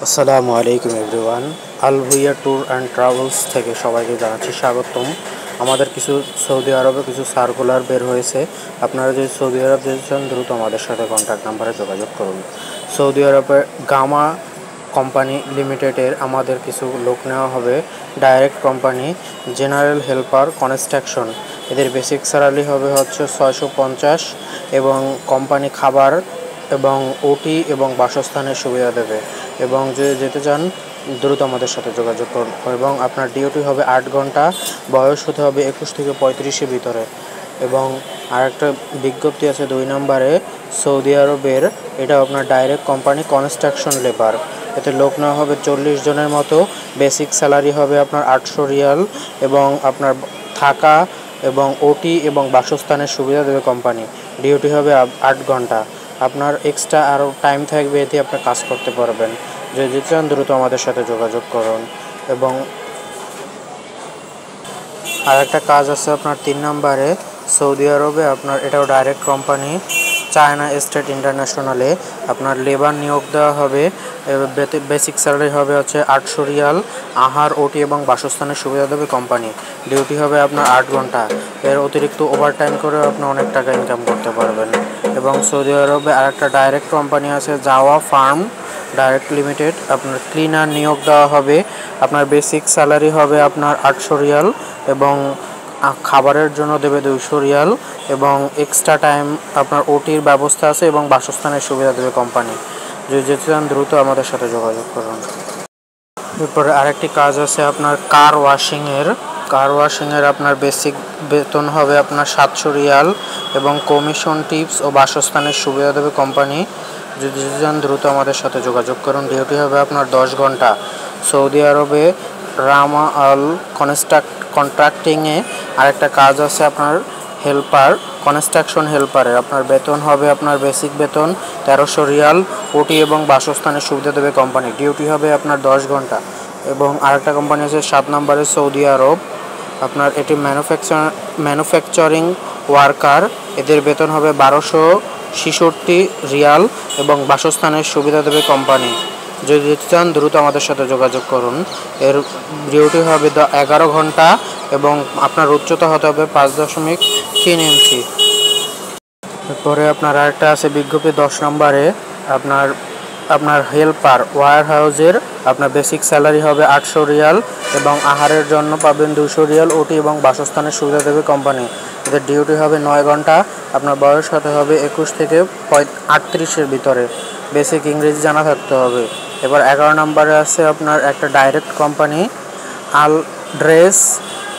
আসসালামু আলাইকুম everyone. Al Bhuiya tour and travels থেকে সবাইকে জানাচ্ছি স্বাগতম। আমাদের কিছু সৌদি আরবে কিছু সার্কুলার বের হয়েছে। আপনারা যদি সৌদি আরব যেতে চান দ্রুত আমাদের সাথে কন্ট্যাক্ট নাম্বারে যোগাযোগ করুন। সৌদি আরবে গামা কোম্পানি লিমিটেডের আমাদের কিছু লোক নেওয়া হবে। Direct company, general helper, construction. এদের বেসিক স্যালারি হবে হচ্ছে 650 এবং কোম্পানি খাবার এবং ওটি এবং বাসস্থানের সুবিধা দেবে। এবং যদি যেতে চান দ্রুত আমাদের সাথে যোগাযোগ করুন। এবং আপনার ডিউটি হবে 8 ঘন্টা, বয়স হতে হবে 21 থেকে 35-এর ভিতরে। এবং আরেকটা বিজ্ঞপ্তি আছে 2 নম্বরে সৌদি আরবের, এটা আপনার ডাইরেক্ট কোম্পানি কনস্ট্রাকশন লেবার। এতে লোক নেওয়া হবে 40 জনের মতো। বেসিক স্যালারি হবে আপনার 800 রিয়াল এবং আপনার থাকা এবং ওটি এবং বাসস্থানের সুবিধা দেবে কোম্পানি। ডিউটি হবে 8 ঘন্টা। আপনার এক্সট্রা আরও টাইম থাকবে, এতে আপনার কাজ করতে পারবেন। যদি চান দ্রুত আমাদের সাথে যোগাযোগ করুন। এবং আর একটা কাজ আছে আপনার 3 নম্বরে সৌদি আরবে, আপনার এটাও ডাইরেক্ট কোম্পানি, চায়না স্টেট ইন্টারন্যাশনালে আপনার লেবার নিয়োগ দেওয়া হবে। বেসিক স্যালারি হবে হচ্ছে 800 রিয়াল। আহার, ওটি এবং বাসস্থানের সুবিধা দেবে কোম্পানি। ডিউটি হবে আপনার 8 ঘন্টা। এর অতিরিক্ত ওভারটাইম করেও আপনি অনেক টাকা ইনকাম করতে পারবেন। এবং সৌদি আরবে আরেকটা ডাইরেক্ট কোম্পানি আছে, জাওয়া ফার্ম ডাইরেক্ট লিমিটেড। আপনার ক্লিনার নিয়োগ দেওয়া হবে। আপনার বেসিক স্যালারি হবে আপনার 800 রিয়াল এবং খাবারের জন্য দেবে 200 রিয়াল এবং এক্সট্রা টাইম আপনার ওটির ব্যবস্থা আছে এবং বাসস্থানের সুবিধা দেবে কোম্পানি। যদি যেতে চান দ্রুত আমাদের সাথে যোগাযোগ করুন। এরপরে আরেকটি কাজ আছে আপনার কার ওয়াশিংয়ের আপনার বেসিক বেতন হবে আপনার 700 রিয়াল এবং কমিশন, টিপস ও বাসস্থানের সুবিধা দেবে কোম্পানি। যদি চান দ্রুত আমাদের সাথে যোগাযোগ করুন। ডিউটি হবে আপনার 10 ঘন্টা। সৌদি আরবে রামা আল কন্ট্রাক্টিংয়ে আরেকটা কাজ আছে আপনার হেল্পার, কনস্ট্রাকশন হেল্পারের। আপনার বেতন হবে আপনার বেসিক বেতন 1300 রিয়াল। ওটি এবং বাসস্থানের সুবিধা দেবে কোম্পানি। ডিউটি হবে আপনার 10 ঘন্টা। এবং আরেকটা কোম্পানি আছে 7 নম্বরে সৌদি আরব, আপনার এটি ম্যানুফ্যাকচারিং ওয়ার্কার। এদের বেতন হবে 1266 রিয়াল এবং বাসস্থানের সুবিধা দেবে কোম্পানি। যদি যেতে চান দ্রুত আমাদের সাথে যোগাযোগ করুন। এর ডিউটি হবে 11 ঘন্টা এবং আপনার উচ্চতা হতে হবে 5.3 ইঞ্চি। এরপরে আপনার আরেকটা আছে বিজ্ঞপ্তি 10 নম্বরে, আপনার হেল্পার ওয়্যার হাউসের। আপনার বেসিক স্যালারি হবে 800 রিয়াল এবং আহারের জন্য পাবেন 200 রিয়াল। ওটি এবং বাসস্থানের সুবিধা দেবে কোম্পানি। এদের ডিউটি হবে 9 ঘন্টা। আপনার বয়স হতে হবে 21 থেকে 38-এর ভিতরে। বেসিক ইংরেজি জানা থাকতে হবে। এবার 11 নম্বরে আছে আপনার একটা ডাইরেক্ট কোম্পানি, আল ড্রেস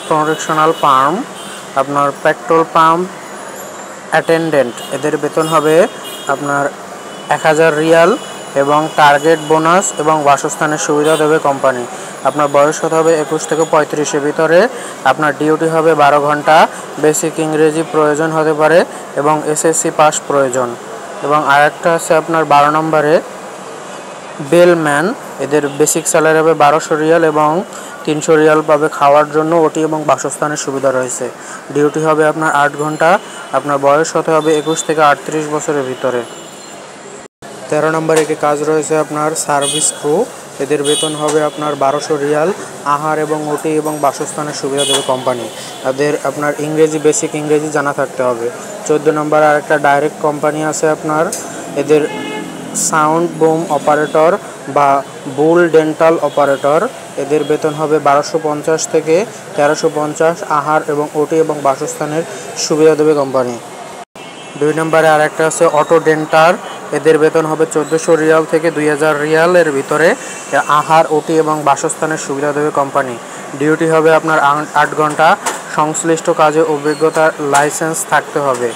প্রোডাকশনাল পাম্প, আপনার পেট্রোল পাম্প অ্যাটেন্ডেন্ট। এদের বেতন হবে আপনার 1000 রিয়াল এবং টার্গেট বোনাস এবং বাসস্থানের সুবিধা দেবে কোম্পানি। আপনার বয়স হতে হবে 21 থেকে 35-এর ভিতরে। আপনার ডিউটি হবে 12 ঘন্টা। বেসিক ইংরেজি প্রয়োজন হতে পারে এবং এসএসসি পাস প্রয়োজন। এবং আরেকটা আছে আপনার 12 নম্বরে বেলম্যান। এদের বেসিক স্যালারি হবে 1200 রিয়াল এবং 300 রিয়াল পাবে খাওয়ার জন্য। ওটি এবং বাসস্থানের সুবিধা রয়েছে। ডিউটি হবে আপনার 8 ঘন্টা। আপনার বয়স হতে হবে 21 থেকে 38 বছরের ভিতরে। 13 নম্বরে একটি কাজ রয়েছে আপনার সার্ভিস ক্রু। এদের বেতন হবে আপনার 1200 রিয়াল। আহার এবং ওটি এবং বাসস্থানের সুবিধা দেবে কোম্পানি। এদের আপনার বেসিক ইংরেজি জানা থাকতে হবে। 14 নম্বরে আরেকটা ডাইরেক্ট কোম্পানি আছে আপনার, এদের সাউন্ড বুম অপারেটর বা বুল ডেন্টাল অপারেটর। এদের বেতন হবে 1250 থেকে 1350। আহার এবং ওটি এবং বাসস্থানের সুবিধা দেবে কোম্পানি। 2 নম্বরে আরেকটা আছে অটো ডেন্টার। এদের বেতন হবে 1400 রিয়াল থেকে 2000 রিয়ালের ভিতরে। আহার, ওটি এবং বাসস্থানের সুবিধা দেবে কোম্পানি। ডিউটি হবে আপনার 8 ঘন্টা। সংশ্লিষ্ট কাজে অভিজ্ঞতার লাইসেন্স থাকতে হবে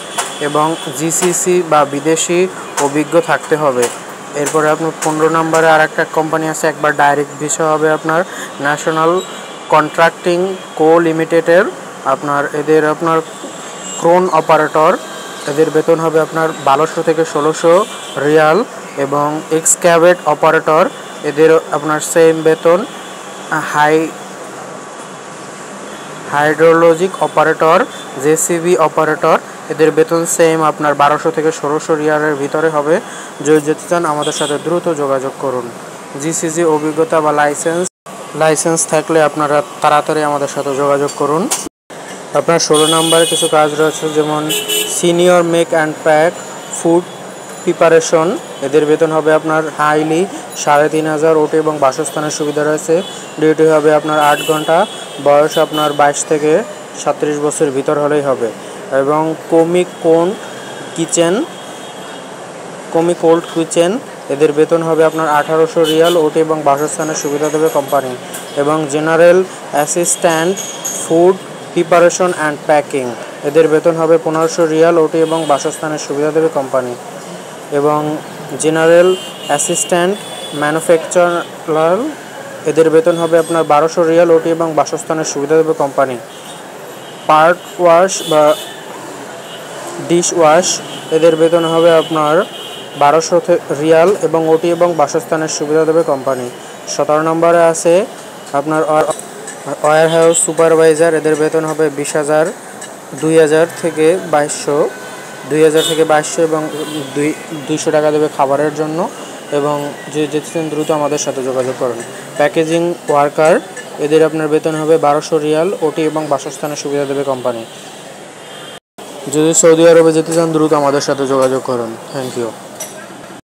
এবং জিসিসি বা বিদেশি অভিজ্ঞ থাকতে হবে। এরপরে আপনার 15 নম্বরে আরেকটা কোম্পানি আছে, একবার ডাইরেক্ট ভিসা হবে আপনার ন্যাশনাল কন্ট্রাক্টিং কো লিমিটেডের। এদের ক্রোন অপারেটর। এদের বেতন হবে আপনার 1200 থেকে 1600 রিয়াল এবং এক্সক্যাভেট অপারেটর। এদের আপনার সেম বেতন। Hydrologic operator, JCB operator. এদের বেতন সেম আপনার 1200 থেকে 1600 রিয়ালের ভিতরে হবে। যদি যেতে চান আমাদের সাথে দ্রুত যোগাযোগ করুন। জিসিজি অভিজ্ঞতা বা লাইসেন্স থাকলে আপনারা তাড়াতাড়ি আমাদের সাথে যোগাযোগ করুন। আপনার 16 নম্বরে কিছু কাজ রয়েছে, যেমন senior make and pack food preparation. এদের বেতন হবে আপনার হাইলি 3500, ওটি এবং বাসস্থানের সুবিধা রয়েছে। ডিউটি হবে আপনার 8 ঘন্টা, বয়স আপনার 22 থেকে 37 বছর ভিতর হলেই হবে। এবং কোল্ড কিচেন, এদের বেতন হবে আপনার 1800 রিয়াল, ওটি এবং বাসস্থানের সুবিধা দেবে কোম্পানি। এবং general assistant food preparation and packing, এদের বেতন হবে 1500 রিয়াল, ওটি এবং বাসস্থানের সুবিধা দেবে কোম্পানি। এবং জেনারেল অ্যাসিস্ট্যান্ট ম্যানুফ্যাকচারার, এদের বেতন হবে আপনার 1200 রিয়াল, ওটি এবং বাসস্থানের সুবিধা দেবে কোম্পানি। পার্ট ওয়াশ বা ডিশ ওয়াশ, এদের বেতন হবে আপনার 1200 রিয়াল এবং ওটি এবং বাসস্থানের সুবিধা দেবে কোম্পানি। 17 নম্বরে আছে আপনার ওয়্যার হাউস সুপারভাইজার, এদের বেতন হবে 2000 থেকে 2200 এবং 200 টাকা দেবে খাবারের জন্য। এবং যেতে দ্রুত আমাদের সাথে যোগাযোগ করুন। প্যাকেজিং ওয়ার্কার, এদের আপনার বেতন হবে 1200 রিয়াল, ওটি এবং বাসস্থানের সুবিধা দেবে কোম্পানি। যদি সৌদি আরবে যেতে চান দ্রুত আমাদের সাথে যোগাযোগ করুন। Thank you.